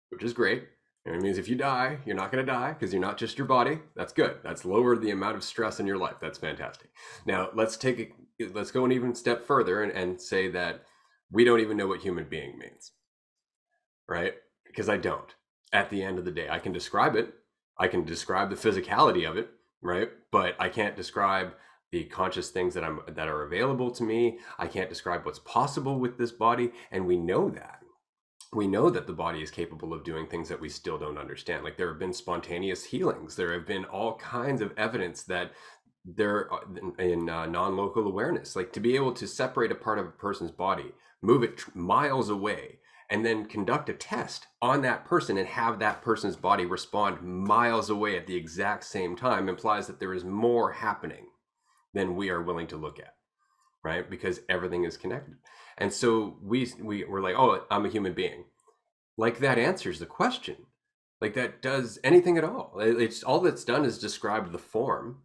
which is great. And it means if you die, you're not going to die because you're not just your body. That's good. That's lowered the amount of stress in your life. That's fantastic. Now let's go an even step further and say that we don't even know what human being means, right? Because I don't. At the end of the day, I can describe it. I can describe the physicality of it, right? But I can't describe the conscious things that are available to me. I can't describe what's possible with this body, and we know that. We know that the body is capable of doing things that we still don't understand. Like there have been spontaneous healings. There have been all kinds of evidence that they're in non-local awareness, like to be able to separate a part of a person's body, move it miles away, and then conduct a test on that person and have that person's body respond miles away at the exact same time implies that there is more happening than we are willing to look at, right? Because everything is connected. And so we're like, oh, I'm a human being. Like that answers the question. Like that does anything at all. It's all that's done is described the form,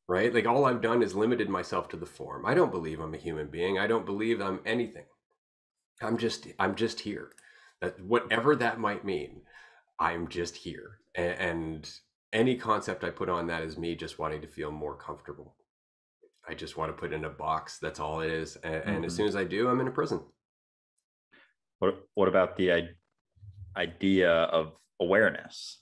right? Like all I've done is limited myself to the form. I don't believe I'm a human being. I don't believe I'm anything. I'm just here. That whatever that might mean, I'm just here. And any concept I put on that is me just wanting to feel more comfortable. I just want to put in a box. That's all it is. And as soon as I do, I'm in a prison. What about the idea of awareness?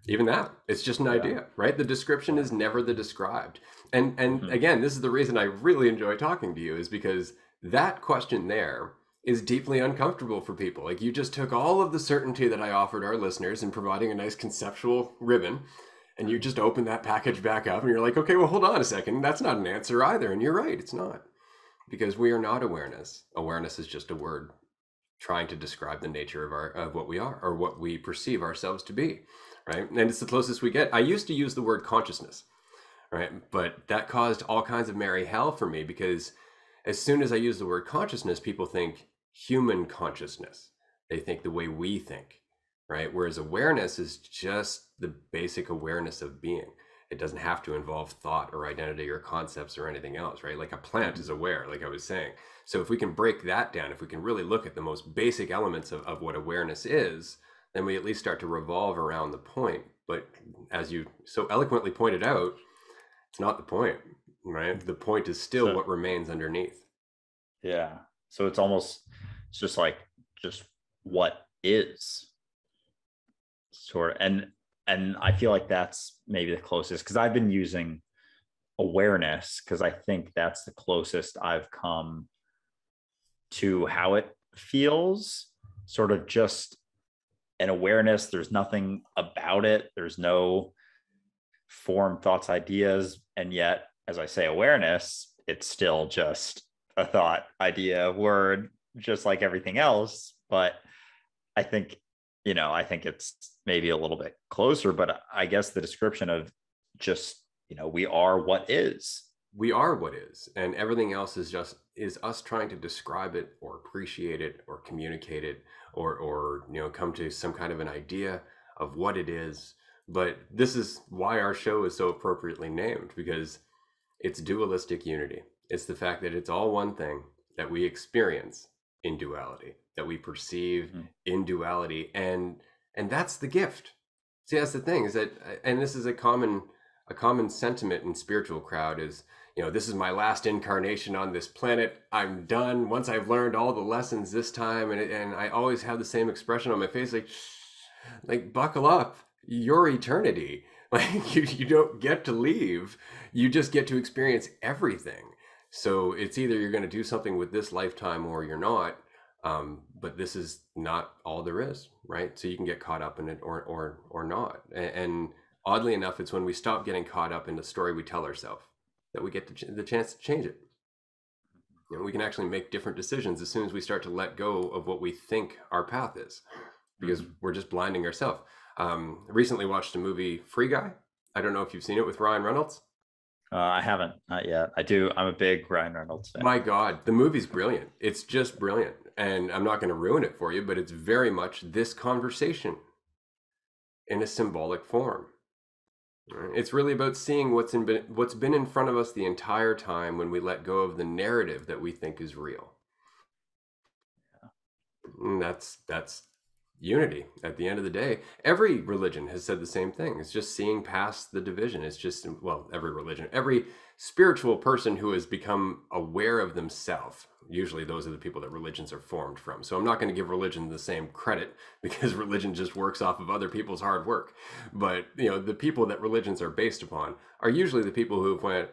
Even that, it's just an idea, right? The description is never the described. And again, this is the reason I really enjoy talking to you, is because that question there is deeply uncomfortable for people. Like you just took all of the certainty that I offered our listeners in providing a nice conceptual ribbon, and you just open that package back up and you're like, okay, well, hold on a second. That's not an answer either. And you're right, it's not. Because we are not awareness. Awareness is just a word trying to describe the nature of what we are or what we perceive ourselves to be, right? And it's the closest we get. I used to use the word consciousness, right? But that caused all kinds of merry hell for me because as soon as I use the word consciousness, people think human consciousness. They think the way we think, right? Whereas awareness is just the basic awareness of being. It doesn't have to involve thought or identity or concepts or anything else, right? Like a plant is aware, like I was saying. So if we can break that down, if we can really look at the most basic elements of what awareness is, then we at least start to revolve around the point. But as you so eloquently pointed out, it's not the point, right? The point is still what remains underneath. Yeah. So it's just like just what is sort of, and I feel like that's maybe the closest, because I've been using awareness because I think that's the closest I've come to how it feels, sort of just an awareness. There's nothing about it. There's no form, thoughts, ideas. And yet, as I say, awareness, it's still just a thought, idea, word, just like everything else. But I think, I think it's maybe a little bit closer, but I guess the description of just, we are what is. We are what is, and everything else is us trying to describe it or appreciate it or communicate it or come to some kind of an idea of what it is. But this is why our show is so appropriately named, because it's dualistic unity. It's the fact that it's all one thing that we experience in duality, that we perceive in duality, and that's the gift. See, that's the thing, is that, and this is a common sentiment in spiritual crowd is, this is my last incarnation on this planet. I'm done. Once I've learned all the lessons this time, and I always have the same expression on my face, like buckle up, your eternity. Like you don't get to leave. You just get to experience everything. So it's either you're going to do something with this lifetime or you're not. But this is not all there is, right? So you can get caught up in it or not. And oddly enough, it's when we stop getting caught up in the story we tell ourselves that we get the chance to change it. You know, we can actually make different decisions as soon as we start to let go of what we think our path is, because we're just blinding ourselves. Recently watched a movie, Free Guy. I don't know if you've seen it, with Ryan Reynolds. I haven't, not yet. I do. I'm a big Ryan Reynolds fan. My God, the movie's brilliant. It's just brilliant. And I'm not going to ruin it for you, but it's very much this conversation in a symbolic form. It's really about seeing what's been in front of us the entire time when we let go of the narrative that we think is real. And that's unity at the end of the day. Every religion has said the same thing. It's just seeing past the division. It's just, well, every religion, every spiritual person who has become aware of themselves. Usually those are the people that religions are formed from. So I'm not going to give religion the same credit, because religion just works off of other people's hard work. But, you know, the people that religions are based upon are usually the people who went,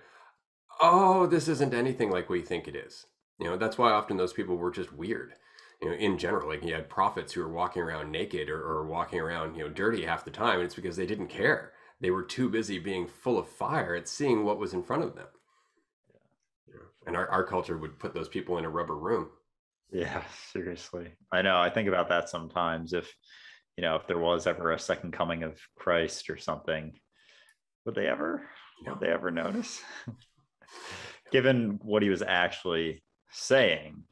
oh, this isn't anything like we think it is. You know, that's why often those people were just weird. You know, in general, like you had prophets who were walking around naked or walking around, you know, dirty half the time. And it's because they didn't care. They were too busy being full of fire at seeing what was in front of them. Yeah. And our culture would put those people in a rubber room. Yeah, seriously. I know. I think about that sometimes. If, you know, if there was ever a second coming of Christ or something, would they ever notice? Given what he was actually saying,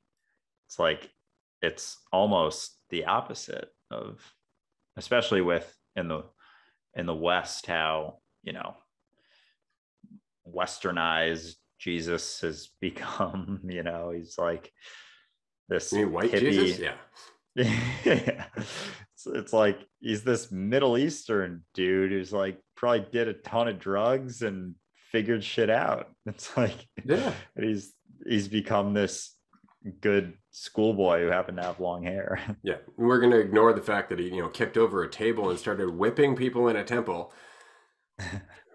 it's like, it's almost the opposite of, especially with in the West, how, you know, westernized Jesus has become. You know, he's like this, you mean white hippie Jesus? Yeah. yeah. It's like he's this Middle Eastern dude who's like probably did a ton of drugs and figured shit out. It's like, Yeah. he's become this good schoolboy who happened to have long hair. Yeah. We're going to ignore the fact that he, you know, kicked over a table and started whipping people in a temple.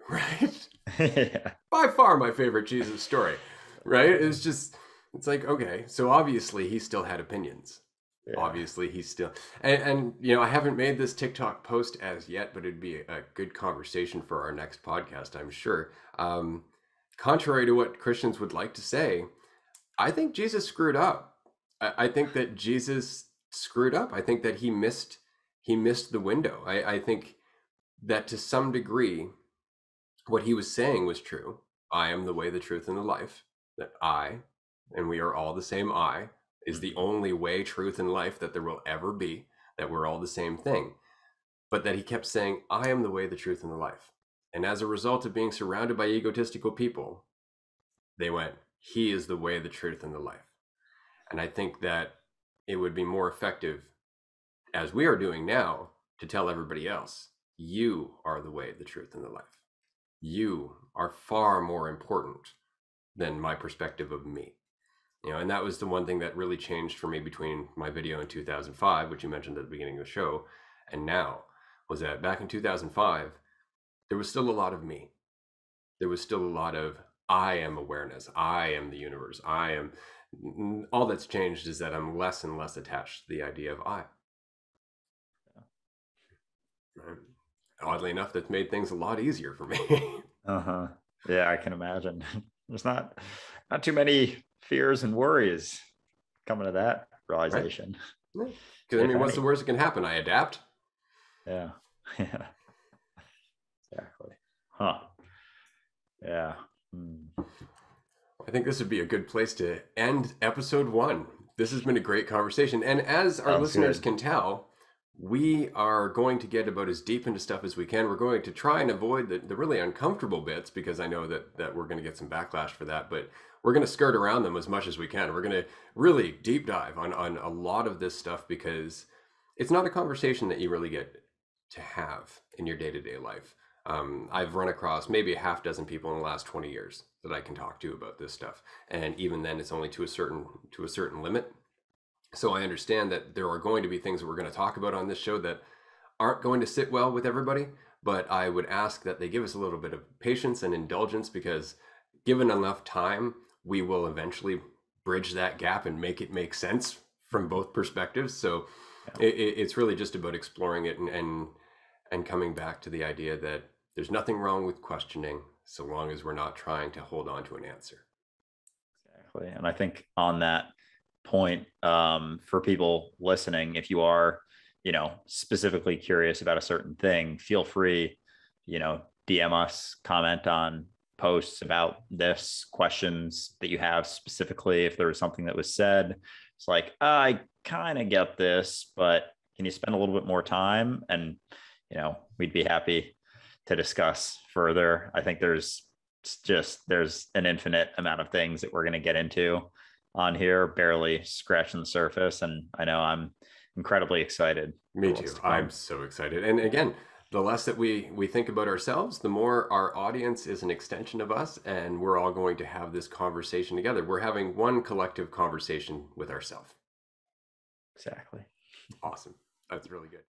Right? Yeah. By far my favorite Jesus story. Right? It's just, it's like, okay, so obviously he still had opinions. Yeah. Obviously he's still, and you know, I haven't made this TikTok post as yet, but it'd be a good conversation for our next podcast, I'm sure. Contrary to what Christians would like to say, I think Jesus screwed up. I think that Jesus screwed up. I think that he missed the window. I think that to some degree, what he was saying was true. I am the way, the truth, and the life. That I, and we are all the same I, is the only way, truth, and life that there will ever be, that we're all the same thing. But that he kept saying, I am the way, the truth, and the life. And as a result of being surrounded by egotistical people, they went, he is the way, the truth, and the life. And I think that it would be more effective, as we are doing now, to tell everybody else, you are the way, the truth, and the life. You are far more important than my perspective of me. You know, and that was the one thing that really changed for me between my video in 2005, which you mentioned at the beginning of the show, and now, was that back in 2005, there was still a lot of me. There was still a lot of I am awareness. I am the universe. I am. All that's changed is that I'm less and less attached to the idea of I. Right? Oddly enough, that's made things a lot easier for me. Yeah, I can imagine. There's not too many fears and worries coming to that realization. Because right. I mean, what's the worst that can happen? I adapt. Yeah. Yeah. Exactly. Huh. Yeah. I think this would be a good place to end episode 1. This has been a great conversation. And as our listeners can tell, we are going to get about as deep into stuff as we can. We're going to try and avoid the really uncomfortable bits, because I know that we're going to get some backlash for that. But we're going to skirt around them as much as we can. We're going to really deep dive on a lot of this stuff, because it's not a conversation that you really get to have in your day-to-day life. I've run across maybe a half dozen people in the last 20 years that I can talk to about this stuff. And even then, it's only to a certain limit. So I understand that there are going to be things that we're going to talk about on this show that aren't going to sit well with everybody, but I would ask that they give us a little bit of patience and indulgence, because given enough time, we will eventually bridge that gap and make it make sense from both perspectives. So Yeah. it's really just about exploring it, and coming back to the idea that there's nothing wrong with questioning so long as we're not trying to hold on to an answer. Exactly. And I think on that point, for people listening, if you are, specifically curious about a certain thing, feel free, DM us, comment on posts about this, questions that you have specifically. If there was something that was said, it's like, I kind of get this, but can you spend a little bit more time? And, we'd be happy to discuss further. I think there's an infinite amount of things that we're going to get into on here, barely scratching the surface. And I know I'm incredibly excited Me for what's too. to I'm come. so excited. And again, the less that we think about ourselves, the more our audience is an extension of us, and we're all going to have this conversation together. We're having one collective conversation with ourselves. Exactly. Awesome. That's really good.